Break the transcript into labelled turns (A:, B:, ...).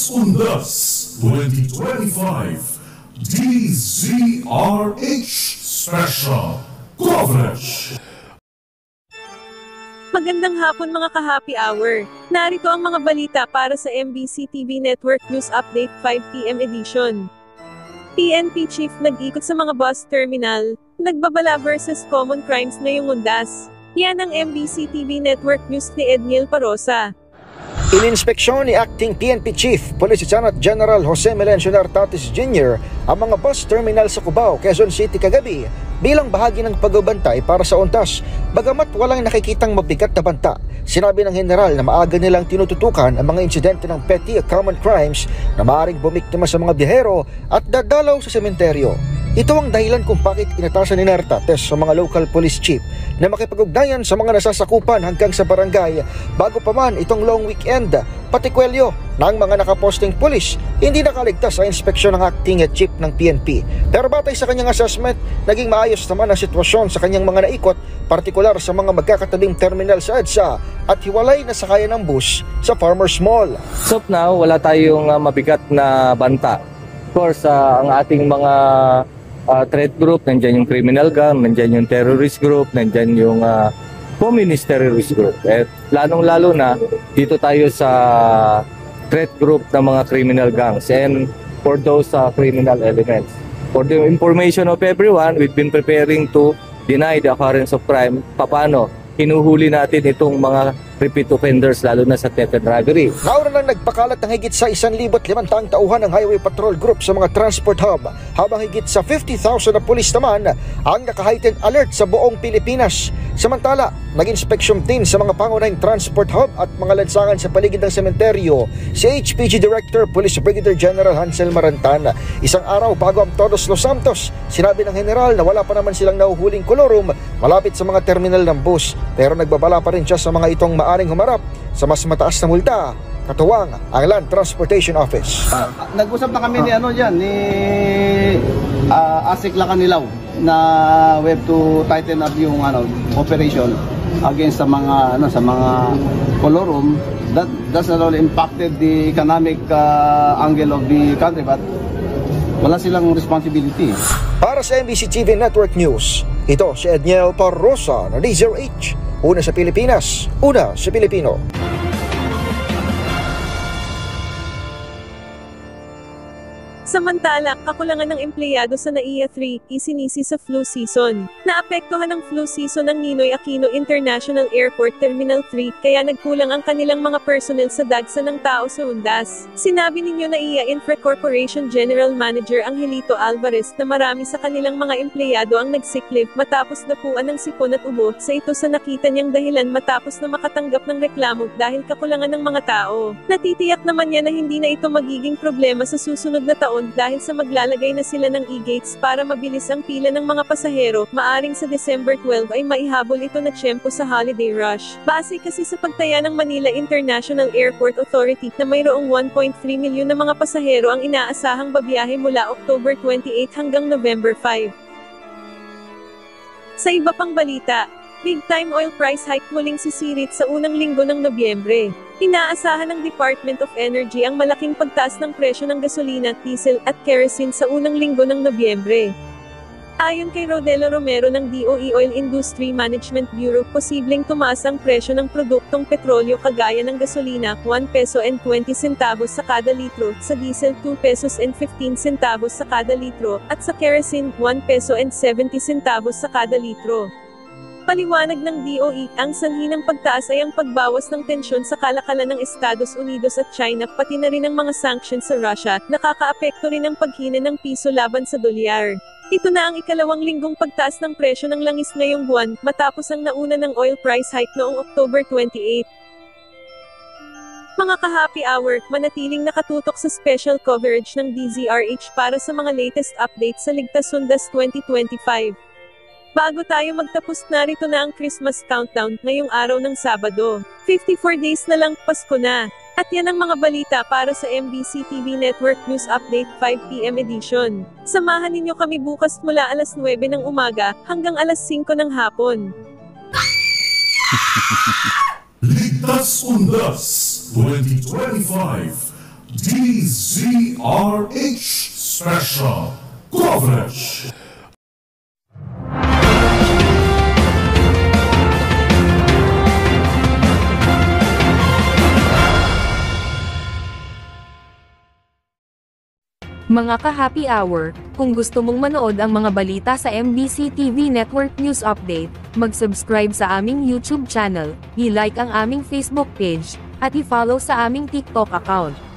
A: Undas 2025 DZRH Special Coverage.
B: Magandang hapon mga ka-happy hour. Narito ang mga balita para sa MBC TV Network News Update 5 PM edition. PNP Chief nag-ikot sa mga bus terminal, nagbabala versus common crimes ngayong Undas. Yan ang MBC TV Network News ni Edniel Parosa.
C: Ininspeksyon ni Acting PNP Chief, Police Lieutenant General Jose Melencio Nartatis Jr. ang mga bus terminal sa Cubao, Quezon City kagabi bilang bahagi ng pagbabantay para sa Undas. Bagamat walang nakikitang mabigat na banta, sinabi ng general na maaga nilang tinututukan ang mga insidente ng petty common crimes na maaaring bumiktima sa mga biyahero at dadalaw sa sementeryo. Ito ang dahilan kung bakit inatasan ni Nartates sa mga local police chief na makipag-ugnayan sa mga nasasakupan hanggang sa barangay bago pa man itong long weekend. Patikwelyo ng mga nakaposting pulis hindi nakaligtas sa inspeksyon ng acting chief ng PNP. Pero batay sa kanyang assessment, naging maayos naman ang sitwasyon sa kanyang mga naikot, partikular sa mga magkakatabing terminal sa EDSA at hiwalay na sakayan ng bus sa Farmers Mall.
D: So now, wala tayong mabigat na banta. Of course, ang ating mga threat group, nandyan yung criminal gang, nandyan yung terrorist group, nandyan yung communist terrorist group. At lalong-lalo na, dito tayo sa threat group ng mga criminal gangs and for those criminal elements. For the information of everyone, we've been preparing to deny the occurrence of crime. Paano? Hinuhuli natin itong mga repeat offenders, lalo na sa theft and robbery.
C: Nauna lang nagpakalat ng higit sa 1,500 tauhan ng Highway Patrol Group sa mga transport hub, habang higit sa 50,000 na pulis naman ang naka-heightened alert sa buong Pilipinas. Samantala, nag-inspeksyon din sa mga pangunahing transport hub at mga lansangan sa paligid ng sementeryo si HPG Director Police Brigadier General Hansel Marantan. Isang araw bago ang Todos Los Santos, sinabi ng general na wala pa naman silang nahuhuling kolorum malapit sa mga terminal ng bus, pero nagbabala pa rin siya sa mga itong maaring humarap sa mas mataas na multa, katuwang ang Land Transportation Office.
E: Nag-usap na kami ni Asik Lacanilaw na we have to tighten up yung operation against sa mga colorum. That's not only impacted the economic angle of the country, but wala silang responsibility.
C: Para sa MBC TV Network News, ito si Edniel Parosa na DZRH. Una sa Pilipinas, una sa Pilipino.
B: Samantala, kakulangan ng empleyado sa NAIA 3, isinisi sa flu season. Naapektuhan ng flu season ng Ninoy Aquino International Airport Terminal 3, kaya nagkulang ang kanilang mga personnel sa dagsa ng tao sa Undas. Sinabi ninyo NAIA Infra Corporation General Manager Angelito Alvarez na marami sa kanilang mga empleyado ang nag-sick leave matapos dapuan ng sipon at ubo, sa ito sa nakita niyang dahilan matapos na makatanggap ng reklamo dahil kakulangan ng mga tao. Natitiyak naman niya na hindi na ito magiging problema sa susunod na taon dahil sa maglalagay na sila ng e-gates para mabilis ang pila ng mga pasahero, maaring sa December 12 ay maihabol ito na tiyempo sa holiday rush. Base kasi sa pagtaya ng Manila International Airport Authority na mayroong 1.3 milyon na mga pasahero ang inaasahang babiyahe mula October 28 hanggang November 5. Sa iba pang balita, big-time oil price hike muling sisirit sa unang linggo ng Nobyembre. Inaasahan ng Department of Energy ang malaking pagtaas ng presyo ng gasolina, diesel, at kerosene sa unang linggo ng Nobyembre. Ayon kay Rodelo Romero ng DOE Oil Industry Management Bureau, posibleng tumaas ang presyo ng produktong petrolyo kagaya ng gasolina, 1 peso and 20 centavos sa kada litro, sa diesel 2 pesos and 15 centavos sa kada litro, at sa kerosene, 1 peso and 70 centavos sa kada litro. Paliwanag ng DOE, ang sanhi ng pagtaas ay ang pagbawas ng tensyon sa kalakalan ng Estados Unidos at China, pati na rin ang mga sanctions sa Russia, nakakaapekto rin ang paghina ng piso laban sa dolyar. Ito na ang ikalawang linggong pagtaas ng presyo ng langis ngayong buwan, matapos ang nauna ng oil price hike noong October 28. Mga ka-happy hour, manatiling nakatutok sa special coverage ng DZRH para sa mga latest updates sa Ligtas Undas 2025. Bago tayo magtapos, narito na ang Christmas countdown, ngayong araw ng Sabado. 54 days na lang, Pasko na. At yan ang mga balita para sa MBC TV Network News Update 5 PM edition. Samahan ninyo kami bukas mula alas 9 ng umaga, hanggang alas 5 ng hapon.
A: Ligtas Undas 2025 DZRH Special Coverage.
F: Mga ka-happy hour, kung gusto mong manood ang mga balita sa MBC TV Network News Update, mag-subscribe sa aming YouTube channel, i-like ang aming Facebook page, at i-follow sa aming TikTok account.